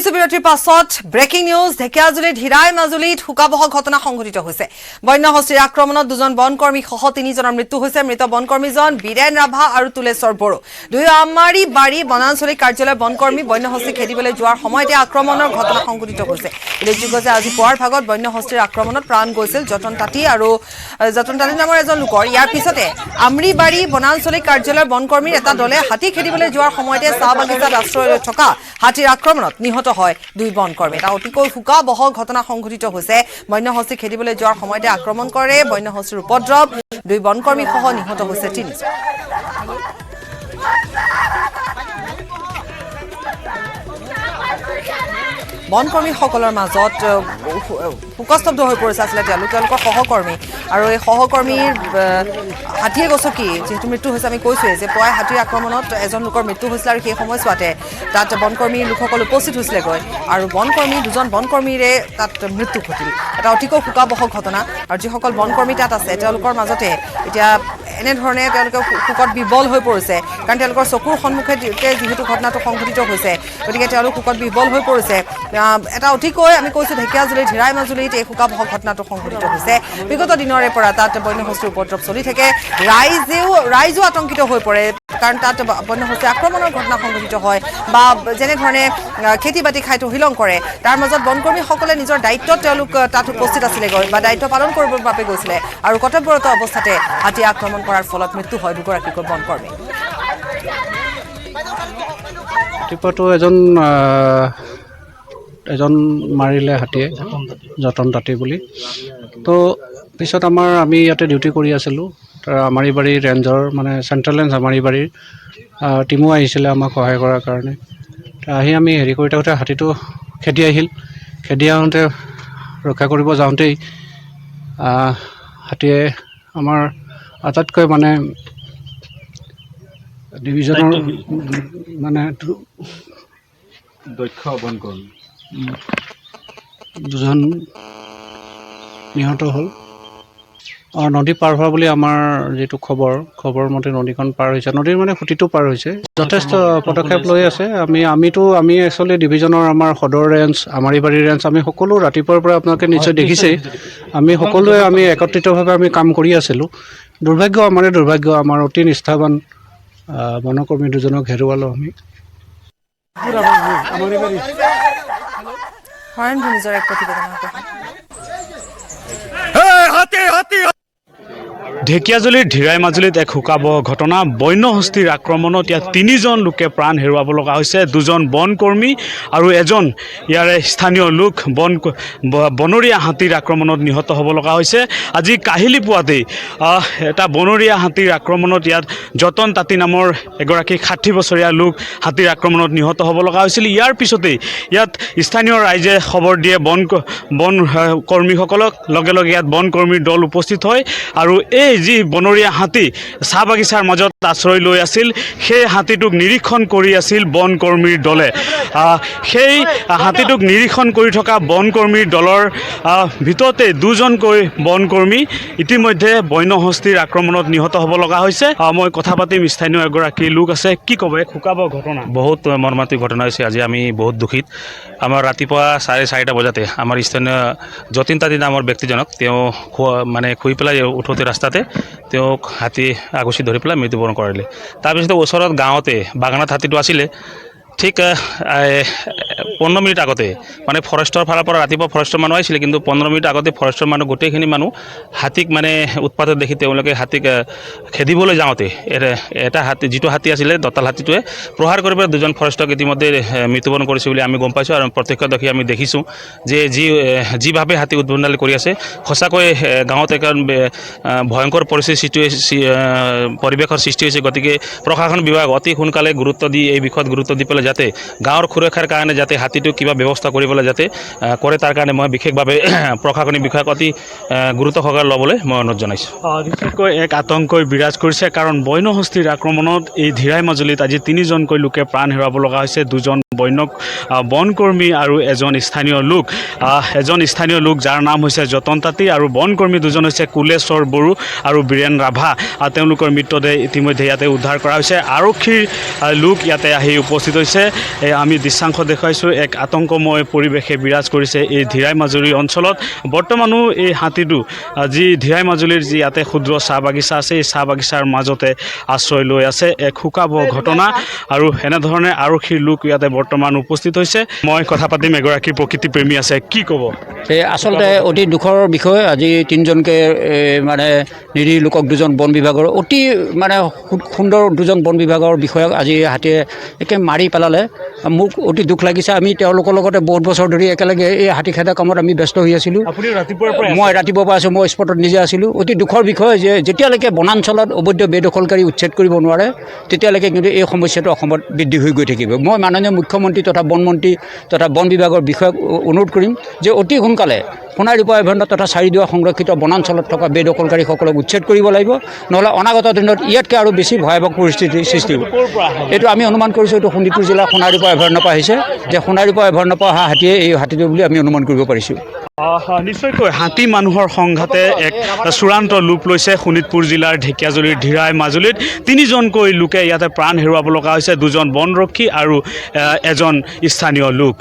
আহিছো বিৰতিৰ পাছত ব্ৰেকিং নিউজ ঢেকিয়াজুলিত হিৰাই মাজুলীত হুকাবহ ঘটনা সংঘটিত হৈছে বন্য হস্তীৰ আক্ৰমণত দুজন বনকৰ্মী সহ তিনিজনৰ মৃত্যু হৈছে মৃত বনকৰ্মীজন বীৰেন ৰাভা আৰু তুলেশ্বৰ বড়ো দুই আমাৰী বাৰী বনাঞ্চলিক কাৰ্যালয়ৰ বনকৰ্মী বন্য হস্তী খেদিবলৈ যোৱাৰ সময়তে আক্ৰমণৰ ঘটনা সংঘটিত হৈছে উল্লেখযোগ্য যে আজি পুৱাৰ ভাগত বন্য হস্তীৰ আক্ৰমণত প্ৰাণ গৈছিল যতন তাঁতী নামৰ এজন লোকৰ ইয়াৰ পিছতে আমৰী বাৰী বনাঞ্চলিক কাৰ্যালয়ৰ বনকৰ্মীৰ এটা দলে হাতী খেদিবলৈ যোৱাৰ সময়তে চাহ বাগিচাত আশ্ৰয় লৈ থকা হাতীৰ আক্ৰমণত নিহত হয় দুই বনকৰ্মী এটা অতিকৈ হুকাবহ ঘটনা সংঘটিত হৈছে বন্য হস্তী খেদিবলৈ যোৱাৰ সময়তে আক্ৰমণ কৰে বন্য হস্তীৰ উপদ্ৰৱ দুই বনকৰ্মী সহ নিহত হৈছে তিনিজন বনকৰ্মীসকলৰ মাজত শোকস্তব্ধ হৈ পৰিছে আছিলে তেওঁলোকৰ সহকৰ্মী আৰু এই সহকৰ্মীৰ হাতীয়ে গছকি যেহেতু মৃত্যু হৈছে আমি কৈছোঁৱে যে পুৱাই হাতীৰ আক্ৰমণত এজন লোকৰ মৃত্যু হৈছিলে আৰু সেই সময়ছোৱাতে তাত বনকৰ্মীৰ লোকসকল উপস্থিত হৈছিলেগৈ আৰু দুজন বনকৰ্মীৰে তাত মৃত্যু ঘটিল এটা অতিকৈ শোকাবহ ঘটনা আৰু যিসকল বনকৰ্মী তাত আছে তেওঁলোকৰ মাজতে এতিয়া এনেধৰণে তেওঁলোকে শোকত বিবল হৈ পৰিছে কাৰণ তেওঁলোকৰ চকুৰ সন্মুখে যিহেতু ঘটনাটো সংঘটিত হৈছে গতিকে তেওঁলোক শোকত বিবল হৈ পৰিছে এটা অতিকৈ আমি কৈছোঁ ঢেকিয়াজুলিত হিৰাই মাজুলীত এই শোকাবহ ঘটনাটো সংঘটিত হৈছে বিগত দিনৰে পৰা তাত বন্য হস্তীৰ উপদ্ৰৱ চলি থাকে ৰাইজো আতংকিত হৈ পৰে কাৰণ তাত বন্য হস্তীৰ আক্ৰমণৰ ঘটনা সংঘটিত হয় বা যেনেধৰণে খেতি বাতি খাই তহিলং কৰে তাৰ মাজত বনকৰ্মীসকলে নিজৰ দায়িত্বত তেওঁলোক তাত উপস্থিত আছিলেগৈ বা দায়িত্ব পালন কৰিবৰ বাবে গৈছিলে আৰু কৰ্তব্যৰত অৱস্থাতে হাতী আক্ৰমণ কৰাৰ ফলত মৃত্যু হয় দুগৰাকীকৈ বনকৰ্মী ৰাতিপুৱাটো এজন মাৰিলে হাতীয়ে যতন তাঁতী বুলি তো পিছত আমি ইয়াতে ডিউটি কৰি আছিলোঁ তাৰ আমাৰী বাৰী ৰেঞ্জৰ মানে চেণ্ট্ৰেল ৰেঞ্জ আমাৰী বাৰীৰ টিমো আহিছিলে আমাক সহায় কৰাৰ কাৰণে আহি আমি হেৰি কৰি থাকোঁতে হাতীটো খেদি আহোঁতে ৰক্ষা কৰিব যাওঁতেই হাতীয়ে আমাৰ আটাইতকৈ মানে ডিভিজনৰ মানে দক্ষ বনকৰ্মী দুজন নিহত হ'ল নদী পাৰ হোৱা বুলি আমাৰ যিটো খবৰ মতে নদীখন পাৰ হৈছে নদীৰ মানে খুঁটিটো পাৰ হৈছে যথেষ্ট পদক্ষেপ লৈ আছে আমি একচুৱেলি ডিভিজনৰ আমাৰ সদৰ ৰেঞ্জ আমাৰী বাৰী ৰেঞ্জ আমি সকলো ৰাতিপুৱাৰ পৰা আপোনালোকে নিশ্চয় দেখিছেই আমি সকলোৱে একত্ৰিতভাৱে আমি কাম কৰি আছিলোঁ দুৰ্ভাগ্য আমাৰ অতি নিষ্ঠাৱান বনকৰ্মী দুজনক হেৰুৱালোঁ আমি নিজৰ এক প্ৰতিবেদনৰ ঢেকিয়াজুলিৰ হিৰাই মাজুলীত এক শোকাবহ ঘটনা বন্য হস্তীৰ আক্ৰমণত ইয়াত তিনিজন লোকে প্ৰাণ হেৰুৱাব লগা হৈছে দুজন বনকৰ্মী আৰু এজন ইয়াৰে স্থানীয় লোক বনৰীয়া হাতীৰ আক্ৰমণত নিহত হ'ব লগা হৈছে আজি কাহিলি পুৱাতেই এটা বনৰীয়া হাতীৰ আক্ৰমণত ইয়াত যতন তাঁতী নামৰ এগৰাকী 60 বছৰীয়া লোক হাতীৰ আক্ৰমণত নিহত হ'ব লগা হৈছিল ইয়াৰ পিছতেই ইয়াত স্থানীয় ৰাইজে খবৰ দিয়ে বন কৰ্মীসকলক লগে লগে ইয়াত বনকৰ্মীৰ দল উপস্থিত হয় আৰু এই যি বনৰীয়া হাতী চাহ বাগিচাৰ মাজত আশ্ৰয় লৈ আছিল সেই হাতীটোক নিৰীক্ষণ কৰি আছিল বনকৰ্মীৰ দলে সেই হাতীটোক নিৰীক্ষণ কৰি থকা বনকৰ্মীৰ দলৰ ভিতৰতে দুজনকৈ বনকৰ্মী ইতিমধ্যে বন্য হস্তীৰ আক্ৰমণত নিহত হ'ব লগা হৈছে মই কথা পাতিম স্থানীয় এগৰাকী লোক আছে কি ক'ব এক শোকাবহ ঘটনা বহুত মৰ্মান্তিক ঘটনা হৈছে আজি আমি বহুত দুখিত আমাৰ ৰাতিপুৱা 4:30 বজাতে আমাৰ স্থানীয় যতীন তাঁতী নামৰ ব্যক্তিজনক তেওঁ মানে শুই পেলাই উঠোতে ৰাস্তাতে তেওঁক হাতী আগুচি ধৰি পেলাই মৃত্যুবৰণ কৰিলে তাৰপিছতে ওচৰত গাঁৱতে বাগানত হাতীটো আছিলে ঠিক 15 মিনিট আগতে মানে ফৰেষ্টৰ ফালৰ পৰা ৰাতিপুৱা ফৰেষ্টৰ মানুহ আহিছিলে কিন্তু 15 মিনিট আগতে ফৰেষ্টৰ মানুহ গোটেইখিনি মানুহ হাতীক মানে উৎপাতত দেখি তেওঁলোকে হাতীক খেদিবলৈ যাওঁতে এটা হাতী যিটো হাতী আছিলে দতাল হাতীটোৱে প্ৰহাৰ কৰি পেলাই দুজন ফৰেষ্টক ইতিমধ্যে মৃত্যুবৰণ কৰিছে বুলি আমি গম পাইছোঁ আৰু প্ৰত্যক্ষদৰ্শী আমি দেখিছোঁ যে যিভাৱে হাতী উদ্ভণ্ডালি কৰি আছে সঁচাকৈ গাঁৱত এক ভয়ংকৰ পৰিৱেশৰ সৃষ্টি হৈছে গতিকে প্ৰশাসন বিভাগ অতি সোনকালে গুৰুত্ব দি এই বিষয়ত গুৰুত্ব দি পেলাই যাতে গাঁৱৰ সুৰক্ষাৰ কাৰণে যাতে হাতীটো কিবা ব্যৱস্থা কৰিবলৈ যাতে কৰে তাৰ কাৰণে মই বিশেষভাৱে প্ৰশাসনিক বিষয়ক অতি গুৰুত্ব সহকাৰে ল'বলৈ মই অনুৰোধ জনাইছোঁ বিশেষকৈ এক আতংকই বিৰাজ কৰিছে কাৰণ বন্য হস্তীৰ আক্ৰমণত এই হিৰাই মাজুলীত আজি তিনিজনকৈ লোকে প্ৰাণ হেৰুৱাব লগা হৈছে দুজন বনকৰ্মী আৰু এজন স্থানীয় লোক যাৰ নাম হৈছে যতন তাঁতী আৰু বনকৰ্মী দুজন হৈছে কুলেশ্বৰ বড়ো আৰু বীৰেন ৰাভা তেওঁলোকৰ মৃতদেহ ইতিমধ্যে ইয়াতে উদ্ধাৰ কৰা হৈছে আৰক্ষীৰ লোক ইয়াতে আহি উপস্থিত হৈছে আমি দৃশ্যাংশ দেখুৱাইছোঁ এক আতংকময় পৰিৱেশে বিৰাজ কৰিছে এই ধিৰাই মাজুলী অঞ্চলত বৰ্তমানো এই হাতীটো যি ধিৰাই মাজুলীৰ যি ইয়াতে ক্ষুদ্ৰ চাহ বাগিচা আছে এই চাহ বাগিচাৰ মাজতে আশ্ৰয় লৈ আছে এক শোকাবহ ঘটনা আৰু এনেধৰণে আৰক্ষীৰ লোক ইয়াতে বৰ্তমান উপস্থিত হৈছে মই কথা পাতিম এগৰাকী প্ৰকৃতিপ্ৰেমী আছে কি ক'ব আচলতে অতি দুখৰ বিষয় আজি তিনিজনকে মানে নিৰীহ লোকক দুজন বন বিভাগৰ অতি মানে সুন্দৰ দুজন বন বিভাগৰ বিষয়াক আজি হাতীয়ে একে মাৰি পেলালে মোক অতি দুখ লাগিছে আমি তেওঁলোকৰ লগতে বহুত বছৰ ধৰি একেলগে এই হাতী খেদা কামত আমি ব্যস্ত হৈ আছিলোঁ মই ৰাতিপুৱাৰ পৰা আছোঁ মই স্পটত নিজে আছিলোঁ অতি দুখৰ বিষয় যে যেতিয়ালৈকে বনাঞ্চলত অবৈধ বেদখলকাৰী উচ্ছেদ কৰিব নোৱাৰে তেতিয়ালৈকে কিন্তু এই সমস্যাটো অসমত বৃদ্ধি হৈ গৈ থাকিব মই মাননীয় মুখ্যমন্ত্ৰী তথা বনমন্ত্ৰী তথা বন বিভাগৰ বিষয়াক অনুৰোধ কৰিম যে অতি সোনকালে সোণাৰীপা অভয়াৰণ্য তথা চাৰিদুৱা সংৰক্ষিত বনাঞ্চলত থকা বেদখলকাৰীসকলক উচ্ছেদ কৰিব লাগিব নহ'লে অনাগত দিনত ইয়াতকৈ আৰু বেছি ভয়াৱহ পৰিস্থিতিৰ সৃষ্টি হ'ব এইটো আমি অনুমান কৰিছোঁ এইটো শোণিতপুৰ জিলাৰ সোণাৰীপা অভয়াৰণ্যৰ পৰা আহিছে যে সোণাৰীপা অভয়াৰণ্যৰ পৰা অহা হাতীয়ে এই হাতীটো বুলি আমি অনুমান কৰিব পাৰিছোঁ নিশ্চয়কৈ হাতী মানুহৰ সংঘাতে এক চূড়ান্ত ৰূপ লৈছে শোণিতপুৰ জিলাৰ ঢেকীয়াজুলিৰ ধিৰাই মাজুলীত তিনিজনকৈ লোকে ইয়াতে প্ৰাণ হেৰুৱাব লগা হৈছে দুজন বনৰক্ষী আৰু এজন স্থানীয় লোক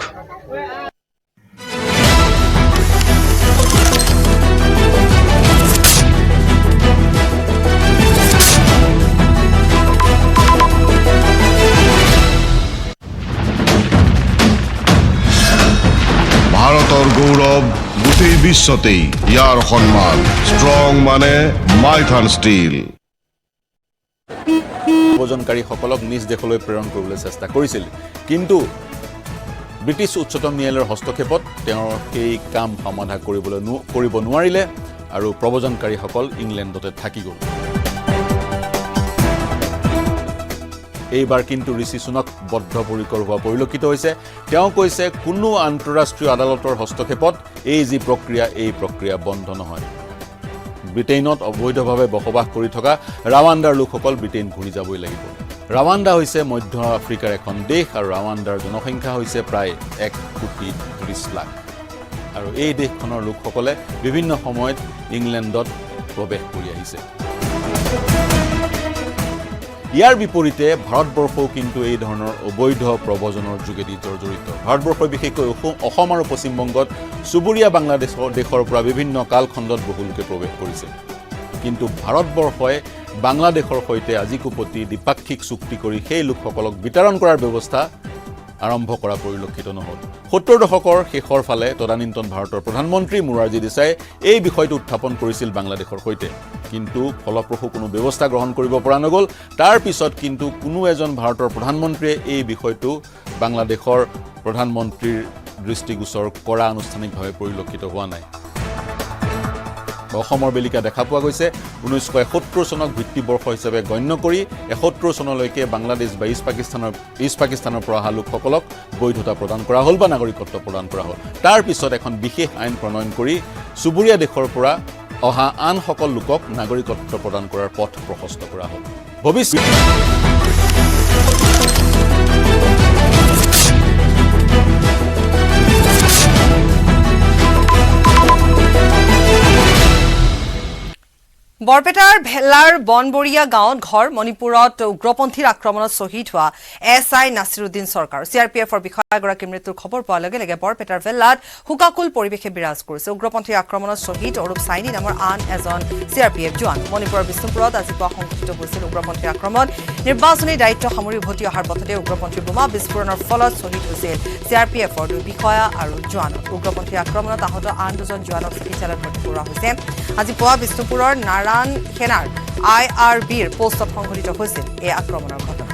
ভাৰতৰ গৌৰৱ গোটেই বিশ্বতেই ইয়াৰ সন্মান ষ্ট্ৰং মানে মাইথান ষ্টীল প্ৰব্ৰজনকাৰীসকলক নিজ দেশলৈ প্ৰেৰণ কৰিবলৈ চেষ্টা কৰিছিল কিন্তু ব্ৰিটিছ উচ্চতম ন্যায়ালয়ৰ হস্তক্ষেপত তেওঁৰ সেই কাম সমাধা কৰিব নোৱাৰিলে আৰু প্ৰব্ৰজনকাৰীসকল ইংলেণ্ডতে থাকি গ'ল এইবাৰ কিন্তু ঋষি সুনক বদ্ধপৰিকৰ হোৱা পৰিলক্ষিত হৈছে তেওঁ কৈছে কোনো আন্তঃৰাষ্ট্ৰীয় আদালতৰ হস্তক্ষেপত এই যি প্ৰক্ৰিয়া এই প্ৰক্ৰিয়া বন্ধ নহয় ব্ৰিটেইনত অবৈধভাৱে বসবাস কৰি থকা ৰাৱাণ্ডাৰ লোকসকল ব্ৰিটেইন ঘূৰি যাবই লাগিব ৰাৱাণ্ডা হৈছে মধ্য আফ্ৰিকাৰ এখন দেশ আৰু ৰাৱাণ্ডাৰ জনসংখ্যা হৈছে প্ৰায় 1,30 লাখ আৰু এই দেশখনৰ লোকসকলে বিভিন্ন সময়ত ইংলেণ্ডত প্ৰৱেশ কৰি আহিছে ইয়াৰ বিপৰীতে ভাৰতবৰ্ষও কিন্তু এই ধৰণৰ অবৈধ প্ৰব্ৰজনৰ যোগেদি জড়িত ভাৰতবৰ্ষৰ বিশেষকৈ অসম আৰু পশ্চিমবংগত চুবুৰীয়া বাংলাদেশৰ পৰা বিভিন্ন কালখণ্ডত বহু লোকে প্ৰৱেশ কৰিছে কিন্তু ভাৰতবৰ্ষই বাংলাদেশৰ সৈতে আজিকোপতি দ্বিপাক্ষিক চুক্তি কৰি সেই লোকসকলক বিতৰণ কৰাৰ ব্যৱস্থা আৰম্ভ কৰা পৰিলক্ষিত নহল ৭০ দশকৰ শেষৰ ফালে তদানীন্তন ভাৰতৰ প্ৰধানমন্ত্ৰী মোৰাৰজী দেশাই এই বিষয়টো উত্থাপন কৰিছিল বাংলাদেশৰ সৈতে কিন্তু ফলপ্ৰসূ কোনো ব্যৱস্থা গ্ৰহণ কৰিব পৰা নগল তাৰ পিছত কিন্তু কোনো এজন ভাৰতৰ প্ৰধানমন্ত্ৰীয়ে এই বিষয়টো বাংলাদেশৰ প্ৰধানমন্ত্ৰীৰ দৃষ্টিগোচৰ কৰা আনুষ্ঠানিকভাৱে পৰিলক্ষিত হোৱা নাই অসমৰ বেলিকা দেখা পোৱা গৈছে 1971 চনক ভিত্তিবৰ্ষ হিচাপে গণ্য কৰি 71 চনলৈকে বাংলাদেশ বা ইষ্ট পাকিস্তানৰ পৰা অহা লোকসকলক বৈধতা প্ৰদান কৰা হ'ল বা নাগৰিকত্ব প্ৰদান কৰা হ'ল তাৰ পিছত এখন বিশেষ আইন প্ৰণয়ন কৰি চুবুৰীয়া দেশৰ পৰা অহা আন সকল লোকক নাগৰিকত্ব প্ৰদান কৰাৰ পথ প্ৰশস্ত কৰা হ'ল ভৱিষ্যত বৰপেটাৰ ভেল্লাৰ বনবৰীয়া গাঁৱত ঘৰ মণিপুৰত উগ্ৰপন্থীৰ আক্ৰমণত শ্বহীদ হোৱা এছআই নাছিৰুদ্দিন চৰকাৰ চিআৰপিএফৰ বিষয়াগৰাকীৰ মৃত্যুৰ খবৰ পোৱাৰ লগে লগে বৰপেটাৰ ভেল্লাত শোকাকুল পৰিৱেশে বিৰাজ কৰিছে উগ্ৰপন্থীৰ আক্ৰমণত শ্বহীদ অৰূপ চাইনী নামৰ আন এজন চিআৰপিএফ জোৱান মণিপুৰৰ বিষ্ণুপুৰত আজি পুৱা সংঘটিত হৈছিল উগ্ৰপন্থীৰ আক্ৰমণ নিৰ্বাচনী দায়িত্ব সামৰি উভতি অহাৰ পথতে উগ্ৰপন্থীৰ বোমা বিস্ফোৰণৰ ফলত শ্বহীদ হৈছিল চিআৰপিএফৰ 2 বিষয়া আৰু জোৱান উগ্ৰপন্থীৰ আক্ৰমণত আহত আন 2জন জোৱানক চিকিৎসালয়ত ভৰ্তি কৰোৱা হৈছে আজি পুৱা বিষ্ণুপুৰৰ নাৰায়ণ সেনাৰ IRBৰ পোষ্টত সংঘটিত হৈছিল এই আক্ৰমণৰ ঘটনা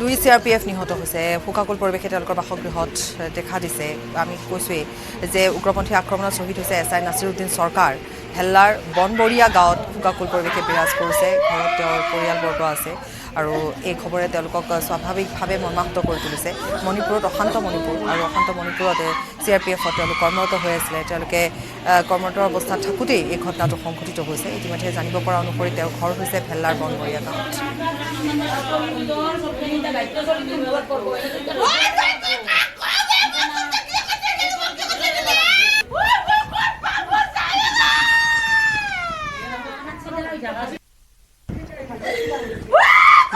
2 চিআৰপিএফ নিহত হৈছে শোকাকুল পৰিৱেশে তেওঁলোকৰ বাসগৃহত দেখা দিছে আমি কৈছোৱেই যে উগ্ৰপন্থী আক্ৰমণত শ্বহীদ হৈছে এছআই নাছিৰুদ্দিন চৰকাৰ ভেল্লাৰ বনবৰীয়া গাঁৱত শোকাকুল পৰিৱেশে বিৰাজ কৰিছে ঘৰত তেওঁৰ পৰিয়ালবৰ্গ আছে আৰু এই খবৰে তেওঁলোকক স্বাভাৱিকভাৱে মৰ্মাহত কৰি তুলিছে মণিপুৰত অশান্ত মণিপুৰ আৰু অশান্ত মণিপুৰতে CRPF তেওঁলোক কৰ্মৰত হৈ আছিলে তেওঁলোকে কৰ্মৰত অৱস্থাত থাকোঁতেই এই ঘটনাটো সংঘটিত হৈছে ইতিমধ্যে জানিব পৰা অনুসৰি তেওঁৰ ঘৰ হৈছে ভেল্লাৰ বনবৰীয়া গাঁৱত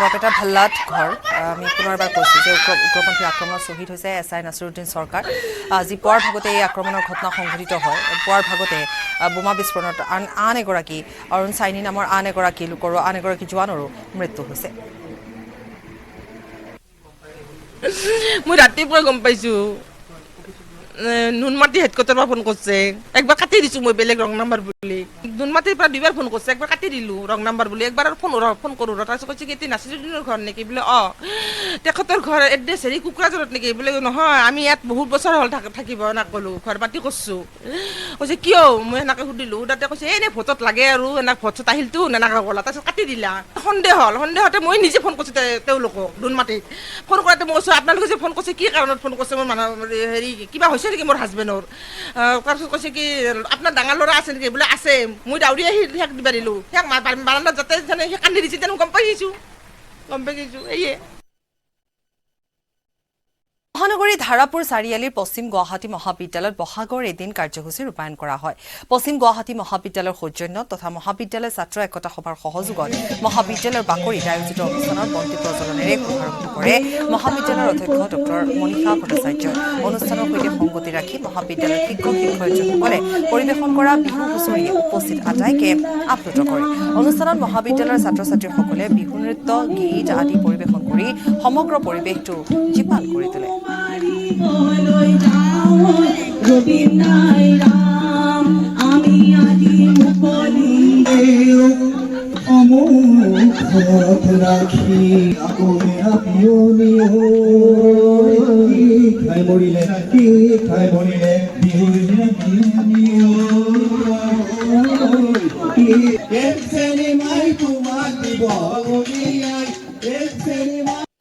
বৰপেটাৰ ভাল্লাত ঘৰ আমি পুনৰবাৰ কৈছোঁ যে উগ্ৰপন্থীৰ আক্ৰমণত শ্বহীদ হৈছে SI নাছিৰুদ্দিন চৰকাৰ আজি পুৱাৰ ভাগতে এই আক্ৰমণৰ ঘটনা সংঘটিত হয় পুৱাৰ ভাগতে বোমা বিস্ফোৰণত আন এগৰাকী অৰুণ চাইনী নামৰ আন এগৰাকী লোকৰো আন এগৰাকী জোৱানৰো মৃত্যু হৈছে মই ৰাতিপুৱা গম পাইছোঁ নুনমাটি হেডকোৱাৰ্টাৰৰ পৰা ফোন কৰিছে একবাৰ কাটি দিছোঁ মই বেলেগ ৰং নাম্বাৰ বুলি নুনমাটিৰ পৰা দুবাৰ ফোন কৰিছে একবাৰ কাটি দিলোঁ ৰং নাম্বাৰ বুলি একবাৰ ফোন কৰোঁ তাৰপিছত কৈছে কি এতিয়া নাছিৰুদ্দিনৰ ঘৰ নেকি বোলে তেখেতৰ ঘৰ এড্ৰেছ কোকৰাঝাৰত নেকি বোলে নহয় আমি ইয়াত বহুত বছৰ হ'ল থাকিব এনেকৈ ক'লোঁ ঘৰ পাতি কৰিছোঁ কৈছে কিয় মই সেনেকৈ সুধিলোঁ তাতে কৈছে এনেই ভোটত লাগে আৰু এনেকৈ ভোট চোট আহিলতো এনেকৈ ক'লা তাৰপিছত কাটি দিলা সন্দেহতে মই নিজে ফোন কৰিছোঁ তেওঁলোকক নুনমাটিত ফোন কৰাতে মই কৈছোঁ আপোনালোকে যে ফোন কৰিছে কি কাৰণত ফোন কৰিছে মোৰ মানুহ হেৰি কিবা হৈছে নেকি মোৰ হাজবেণ্ডৰ তাৰপিছত কৈছে কি আপোনাৰ ডাঙৰ ল'ৰা আছে নেকি বোলে আছে মই দাউৰি আহি সেয়াক দিবা দিলোঁ সেয়াক বাৰান্দাত যাতে সেই কান্দি দিছে তেনে গম পাই গৈছোঁ এয়ে মহানগৰী ধাৰাপুৰ চাৰিআলিৰ পশ্চিম গুৱাহাটী মহাবিদ্যালয়ত বহাগৰ এদিন কাৰ্যসূচী ৰূপায়ণ কৰা হয় পশ্চিম গুৱাহাটী মহাবিদ্যালয়ৰ সৌজন্য তথা মহাবিদ্যালয় ছাত্ৰ একতা সভাৰ সহযোগত মহাবিদ্যালয়ৰ বাকৰিত আয়োজিত অনুষ্ঠানৰ বন্তি প্ৰজ্বলনেৰে শুভাৰম্ভ কৰে মহাবিদ্যালয়ৰ অধ্যক্ষ ডক্টৰ মনীষা ভট্টাচাৰ্যই অনুষ্ঠানৰ সৈতে সংগতি ৰাখি মহাবিদ্যালয়ৰ শিক্ষক-শিক্ষয়িত্ৰীসকলে পৰিৱেশন কৰা বিহু হুঁচৰিয়ে উপস্থিত আটাইকে আপ্লুত কৰে অনুষ্ঠানত মহাবিদ্যালয়ৰ ছাত্ৰ-ছাত্ৰীসকলে বিহু নৃত্য গীত আদি পৰিৱেশন কৰি সমগ্ৰ পৰিৱেশটো জীপাল কৰি তোলে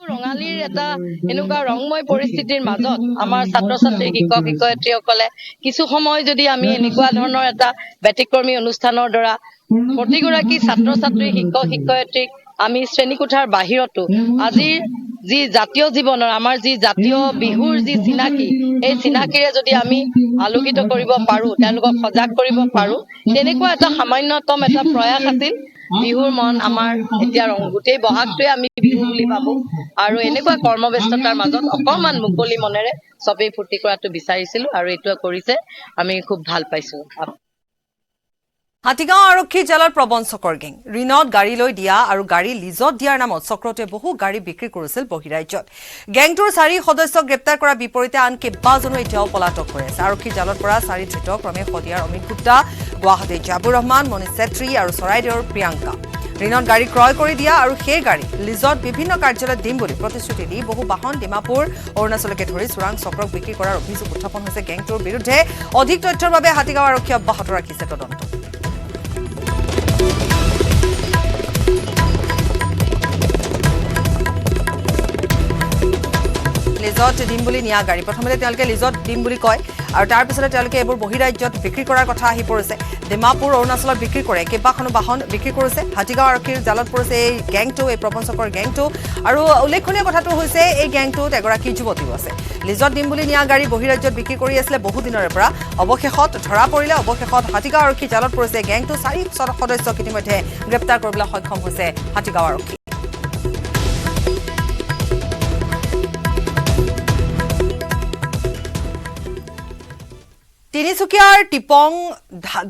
ৰঙালীৰ এটা এনেকুৱা ৰংময় পৰিস্থিতিৰ মাজত আমাৰ ছাত্ৰ ছাত্ৰী শিক্ষক শিক্ষয়িত্ৰীসকলে কিছু সময় যদি আমি এনেকুৱা ধৰণৰ এটা ব্যতিক্ৰমী অনুষ্ঠানৰ দ্বাৰা প্ৰতিগৰাকী ছাত্ৰ ছাত্ৰী শিক্ষক শিক্ষয়িত্ৰীক আমি শ্ৰেণীকোঠাৰ বাহিৰতো আজিৰ যি জাতীয় জীৱনৰ আমাৰ যি জাতীয় বিহুৰ যি চিনাকি এই চিনাকিৰে যদি আমি আলোকিত কৰিব পাৰোঁ তেওঁলোকক সজাগ কৰিব পাৰোঁ তেনেকুৱা এটা সামান্যতম এটা প্ৰয়াস আছিল বিহুৰ মন আমাৰ এতিয়া গোটেই বহাগটোৱে আমি বিহু বুলি ভাবোঁ আৰু এনেকুৱা কৰ্মব্যস্ততাৰ মাজত অকণমান মুকলি মনেৰে চবেই ফূৰ্তি কৰাটো বিচাৰিছিলোঁ আৰু এইটো কৰিছে আমি খুব ভাল পাইছোঁ হাতীগাঁও আৰক্ষী জেলৰ প্ৰবঞ্চকৰ গেং ঋণত গাড়ী লৈ দিয়া আৰু গাড়ী লিজত দিয়াৰ নামত চক্ৰটোৱে বহু গাড়ী বিক্ৰী কৰিছিল বহিৰাজ্যত গেংটোৰ 4 সদস্যক গ্ৰেপ্তাৰ কৰাৰ বিপৰীতে আন কেইবাজনো এতিয়াও পলাতক হৈ আছে আৰক্ষী জালৰ পৰা 4 ধৃত ক্ৰমে শদিয়াৰ অমিত গুপ্তা গুৱাহাটীৰ জাবুৰ ৰহমান মনীষ চেত্ৰী আৰু চৰাইদেউৰ প্ৰিয়ংকা ঋণত গাড়ী ক্ৰয় কৰি দিয়া আৰু সেই গাড়ী লিজত বিভিন্ন কাৰ্যালয়ত দিম বুলি প্ৰতিশ্ৰুতি দি বহু বাহন ডিমাপুৰ অৰুণাচলকে ধৰি চোৰাং চক্ৰক বিক্ৰী কৰাৰ অভিযোগ উত্থাপন হৈছে গেংটোৰ বিৰুদ্ধে অধিক তথ্যৰ বাবে হাতীগাঁও আৰক্ষীয়ে অব্যাহত ৰাখিছে তদন্ত লিজত দিম বুলি নিয়া গাড়ী প্ৰথমতে তেওঁলোকে লিজত দিম বুলি কয় আৰু তাৰ পিছতে তেওঁলোকে এইবোৰ বহিৰাজ্যত বিক্ৰী কৰাৰ কথা আহি পৰিছে ডিমাপুৰ অৰুণাচলত বিক্ৰী কৰে কেইবাখনো বাহন বিক্ৰী কৰিছে হাতীগাঁও আৰক্ষীৰ জালত পৰিছে এই গেংটো এই প্ৰবঞ্চকৰ গেংটো আৰু উল্লেখনীয় কথাটো হৈছে এই গেংটোত এগৰাকী যুৱতীও আছে লিজত দিম বুলি নিয়া গাড়ী বহিৰাজ্যত বিক্ৰী কৰি আছিলে বহু দিনৰে পৰা অৱশেষত ধৰা পৰিলে অৱশেষত হাতীগাঁও আৰক্ষী জালত পৰিছে গেংটো 4 সদস্যক ইতিমধ্যে গ্ৰেপ্তাৰ কৰিবলৈ সক্ষম হৈছে হাতীগাঁও আৰক্ষী তিনিচুকীয়াৰ টিপং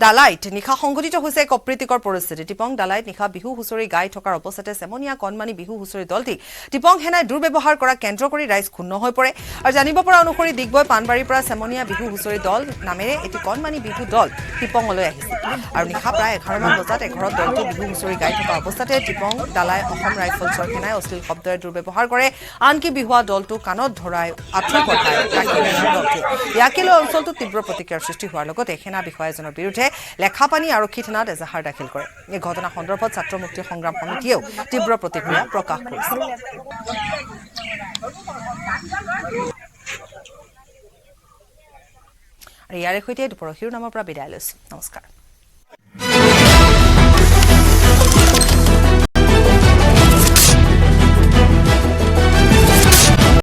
ডালাইত নিশা সংঘটিত হৈছে এক অপ্ৰীতিকৰ পৰিস্থিতি টিপং ডালাইত নিশা বিহু হুঁচৰি গাই থকাৰ অৱস্থাতে চেমনীয়া কণমানি বিহু হুঁচৰি দলটি টিপং সেনাই দুৰ্ব্যৱহাৰ কৰা কেন্দ্ৰ কৰি ৰাইজ ক্ষুণ্ণ হৈ পৰে আৰু জানিব পৰা অনুসৰি দিগবৈ পানবাৰীৰ পৰা চেমনীয়া বিহু হুঁচৰি দল নামেৰে এটি কণমানি বিহু দল টিপঙলৈ আহিছিল আৰু নিশা প্ৰায় 11 মান বজাত এঘৰত দলটো বিহু হুঁচৰি গাই থকা অৱস্থাতে টিপং ডালাই অসম ৰাইফলছৰ সেনাই অশ্লীল শব্দৰে দুৰ্ব্যৱহাৰ কৰে আনকি বিহুৱা দলটো কাণত ধৰাই আঁঠু কঢ়াই ৰাখি দলটো ইয়াকে লৈ অঞ্চলটোত তীব্ৰ প্ৰতিক্ৰিয়া প্ৰতিক্ৰিয়াৰ সৃষ্টি হোৱাৰ লগতে সেনা বিষয়া এজনৰ বিৰুদ্ধে লেখাপানী আৰক্ষী থানাত এজাহাৰ দাখিল কৰে এই ঘটনা সন্দৰ্ভত ছাত্ৰ মুক্তি সংগ্ৰাম সমিতিয়েও তীব্ৰ প্ৰতিক্ৰিয়া প্ৰকাশ কৰিছে আৰু ইয়াৰে সৈতে দুপৰৰ শিৰোনামৰ পৰা বিদায় লৈছো নমস্কাৰ